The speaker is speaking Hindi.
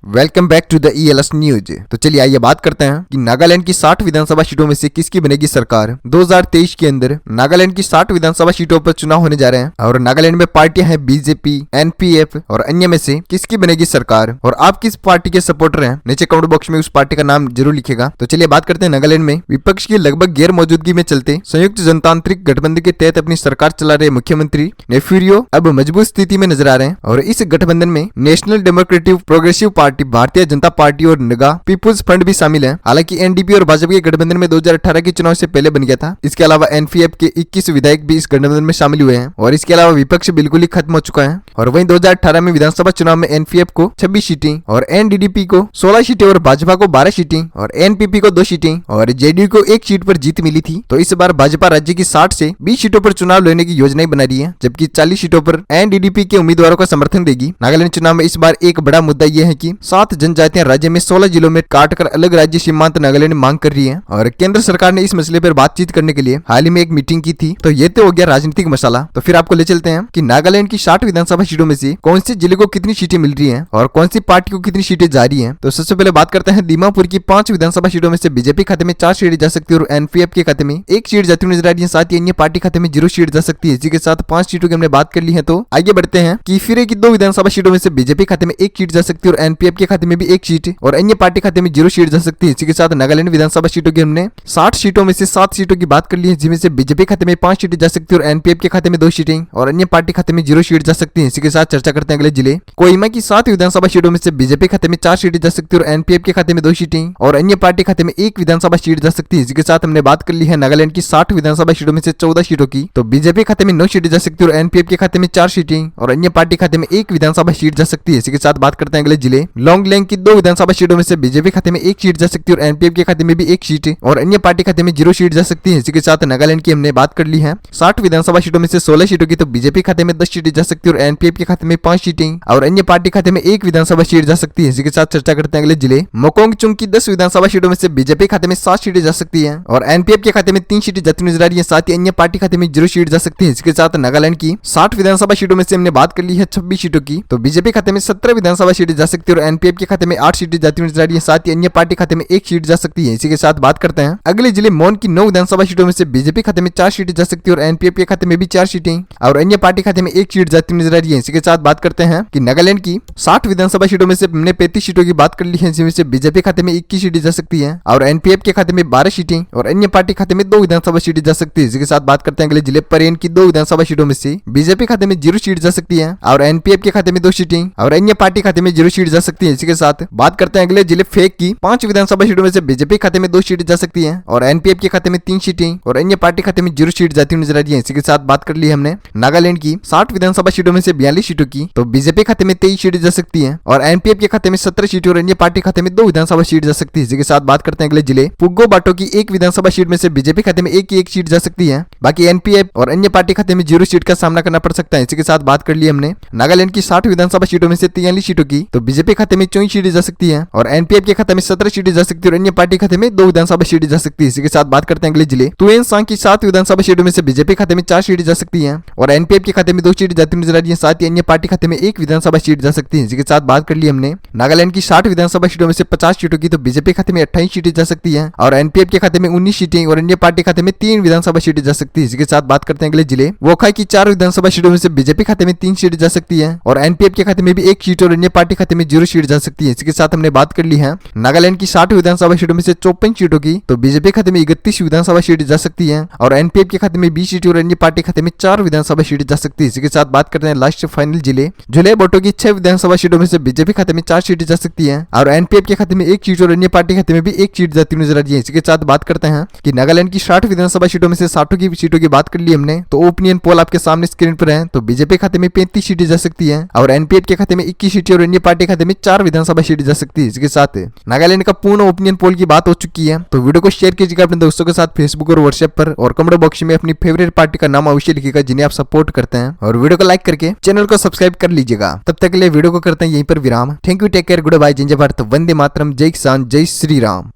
Welcome back to the ELS news. तो चलिए आइए बात करते हैं कि नागालैंड की 60 विधानसभा सीटों में से किसकी बनेगी सरकार। 2023 के अंदर नागालैंड की 60 विधानसभा सीटों पर चुनाव होने जा रहे हैं और नागालैंड में पार्टियां हैं बीजेपी, NPF और अन्य में से किसकी बनेगी सरकार और आप किस पार्टी के सपोर्टर हैं, नीचे कमेंट बॉक्स में उस पार्टी का नाम जरूर लिखेगा। तो चलिए बात करते हैं नागालैंड में विपक्ष की लगभग गैर मौजूदगी में चलते संयुक्त जनतांत्रिक गठबंधन के तहत अपनी सरकार चला रहे मुख्यमंत्री नेफ्यूरियो अब मजबूत स्थिति में नजर आ रहे हैं और इस गठबंधन में national democratic progressive party, Bharatiya Janata party और नगा पीपुल्स फ्रंट भी शामिल है। हालांकि NDP और भाजपा के गठबंधन में 2018 के चुनाव से पहले बन गया था। इसके अलावा NPF के 21 विधायक भी इस गठबंधन में शामिल हुए हैं और इसके अलावा विपक्ष बिल्कुल ही खत्म हो चुका है। और वहीं 2018 में विधानसभा चुनाव में NPF को 26 सीटें और NDDP को 16 सीटें और भाजपा को 12 सीटें और NPP को 2 सीटें और JDU को 1 सीट पर जीत मिली थी। तो इस बार भाजपा राज्य की 60 से 20 सीटों पर चुनाव लेने की योजनाएं बना रही है, जबकि 40 सीटों पर NDDP के उम्मीदवारों का समर्थन देगी। नागालैंड चुनाव में इस बार एक बड़ा मुद्दा यह है कि 7 जनजातियां राज्य में 16 जिलों में काटकर अलग राज्य सीमांत नागालैंड मांग कर रही है और केंद्र सरकार ने इस मसले पर बातचीत करने के लिए हाल ही में एक मीटिंग की थी। तो ये तो हो गया राजनीतिक मसाला। तो फिर आपको ले चलते हैं कि नागालैंड की 60 विधानसभा सीटों में से कौन से जिले को कितनी सीटें मिल रही हैं और कौन सी पार्टी को कितनी सीटें जा रही हैं। तो सबसे पहले बात करते हैं दीमापुर की 5 विधानसभा सीटों में से बीजेपी खाते में 4 सीटें जा सकती है और NPF के खाते में 1 सीट जाती हुई नजर आ रही है। साथ ही अन्य पार्टी खाते में 0 सीट जा सकती है। इसी के साथ 5 सीटों की हमने बात कर ली है। तो आगे बढ़ते हैं कि फिर की 2 विधानसभा सीटों में से बीजेपी खाते में 1 सीट जा सकती है और NPF के खाते में भी 1 सीट और अन्य पार्टी खाते में 0 सीट जा सकती है। इसी के साथ नागालैंड विधानसभा सीटों की हमने 60 सीटों में से 7 सीटों की बात कर ली है, जिनमें से बीजेपी खाते में 5 सीटें जा सकती है और NPF के खाते में 2 सीटें और अन्य पार्टी खाते में 0 सीट जा सकती है। इसी के साथ चर्चा करते हैं अगले जिले। कोहिमा की 7 विधानसभा सीटों में से बीजेपी खाते में 4 सीटें जा सकती है और NPF के खाते में 2 सीटें और अन्य पार्टी खाते में 1 विधानसभा सीट जा सकती है। इसी के साथ हमने बात कर ली है नागालैंड की 60 विधानसभा सीटों में से 14 सीटों की। तो बीजेपी खाते में 9 सीटें जा सकती है और NPF के खाते में 4 सीटें और अन्य पार्टी खाते में 1 विधानसभा सीट जा सकती है। इसी के साथ बात करते हैं अगले जिले। लोंगलेंग की 2 विधानसभा सीटों में से बीजेपी खाते में 1 सीट जा सकती है और NPF के खाते में भी 1 सीट और अन्य पार्टी खाते में 0 सीट जा सकती है। इसी के साथ नागालैंड की हमने बात कर ली है 60 विधानसभा सीटों में से 16 सीटों की। तो बीजेपी खाते में 10 सीटें जा सकती है और NPF के खाते में 5 सीटें और अन्य पार्टी खाते में 1 विधानसभा सीट जा सकती है। इसी के साथ चर्चा करते हैं अगले जिले। मोकोंगचुंग की 10 विधानसभा सीटों में से बीजेपी खाते में 7 सीटें जा सकती है और NPF के खाते में 3 सीटें जाती नजर आ रही है। साथ ही अन्य पार्टी खाते में 0 सीट जा सकती है। इसके साथ नागालैंड की 60 विधानसभा सीटों में से हमने बात कर ली है 26 सीटों की। तो बीजेपी खाते में 17 विधानसभा सीटें जा सकती है और NPF के खाते में 8 सीटें जाती नजर आ रही है। साथ ही अन्य पार्टी खाते में 1 सीट जा सकती है। इसी के साथ बात करते हैं अगले जिले मोन की 9 विधानसभा सीटों में से बीजेपी खाते में 4 सीटें जा सकती है और NPF के खाते में भी 4 सीटें और अन्य पार्टी खाते में 1 सीट जाती नजर आ रही है। इसी के साथ बात करते हैं कि नागालैंड की 60 विधानसभा सीटों में से हमने 35 सीटों की बात कर ली है, जिनमें से बीजेपी खाते में 21 सीटें जा सकती है और NPF के खाते में 12 सीटें और अन्य पार्टी खाते में 2 विधानसभा सीटें जा सकती है। इसी के साथ बात करते हैं अगले जिले परेन की 2 विधानसभा सीटों में से बीजेपी खाते में 0 सीट जा सकती है और NPF के खाते में 2 सीटें और अन्य पार्टी खाते में 0 सीट जा सकती है। इसी के साथ बात करते हैं अगले जिले फेक की 5 विधानसभा सीटों में से बीजेपी खाते में 2 सीटें जा सकती है और NPF के खाते में 3 सीटें और अन्य पार्टी खाते में 0 सीट जाती नजर आ रही है। इसी के साथ बात कर ली हमने नागालैंड की 60 विधानसभा सीटों में से 42 सीटों की। तो बीजेपी खाते में 23 सीटें जा सकती है और NPF के खाते में 17 सीटें और अन्य पार्टी खाते में 2 विधानसभा सीट जा सकती है। इसी के साथ बात करते हैं अगले जिले पुग्गो बाटो की 1 विधानसभा सीट में से बीजेपी खाते में 1 सीट जा सकती है, बाकी NPF और अन्य पार्टी खाते में 0 सीट का सामना करना पड़ सकता है। इसी के साथ बात कर ली हमने नागालैंड की 60 विधानसभा सीटों में से 43 सीटों की। तो बीजेपी खाते में 24 सीटें जा सकती है और NPF के खाते में 17 सीटें जा सकती है और अन्य पार्टी खाते में 2 विधानसभा सीटें जा सकती है। इसी के साथ बात करते हैं अगले जिले तुएन सांग की 7 विधानसभा सीटों में से बीजेपी खाते में 4 सीटें जा सकती है और NPF के खाते में 2 सीटें जाती नजर आ रही है। साथ ही अन्य पार्टी खाते में 1 विधानसभा सीट जा सकती है। इसी के साथ बात कर ली हमने नागालैंड की 60 विधानसभा सीटों में से 50 सीटों की। तो बीजेपी खाते में 28 सीटें जा सकती है और NPF के खाते में 19 सीटें और अन्य पार्टी खाते में 3 विधानसभा सीटें जा सकती है। इसी के साथ बात करते हैं अगले जिले वोखा की 4 विधानसभा सीटों में से बीजेपी खाते में 3 सीटें जा सकती है और NPF के खाते में भी 1 सीट और अन्य पार्टी खाते में 0 सीट जा सकती है। इसके साथ हमने बात कर ली है नागालैंड की 60 विधानसभा सीटों में से 54 सीटों की। तो बीजेपी खाते में 31 विधानसभा सीटें जा सकती है और NPF के खाते में 20 सीटें और अन्य पार्टी खाते में 4 विधानसभा सीटें जा सकती है। इसके साथ बात करते हैं लास्ट फाइनल जिले जुले बोटो की 6 विधानसभा सीटों में से बीजेपी खाते में 4 सीटें जा सकती है और NPF के खाते में 1 सीट और अन्य पार्टी खाते में भी 1 सीट जाती नजर आ रही है। इसके साथ बात करते हैं कि नागालैंड की 60 विधानसभा सीटों में से 60 की सीटों की बात कर ली हमने। तो ओपिनियन पोल आपके सामने स्क्रीन पर है। तो बीजेपी खाते में 35 सीटें जा सकती है और NPF के खाते में 21 सीटें और अन्य पार्टी खाते में 4 विधानसभा सीटें जा सकती है। इसके साथ नागालैंड का पूर्ण ओपिनियन पोल की बात हो चुकी है। तो वीडियो को शेयर कीजिएगा अपने दोस्तों के साथ फेसबुक और व्हाट्सएप पर और कमेंट बॉक्स में अपनी फेवरेट पार्टी का नाम अवश्य लिखिएगा जिन्हें आप सपोर्ट करते हैं और वीडियो को लाइक करके चैनल को सब्सक्राइब कर लीजिएगा। तब तक के लिए वीडियो को करते हैं यहीं पर विराम। Thank you, take care, good bye, जय भारत, वंदे मातरम, जय किसान, जय श्री राम।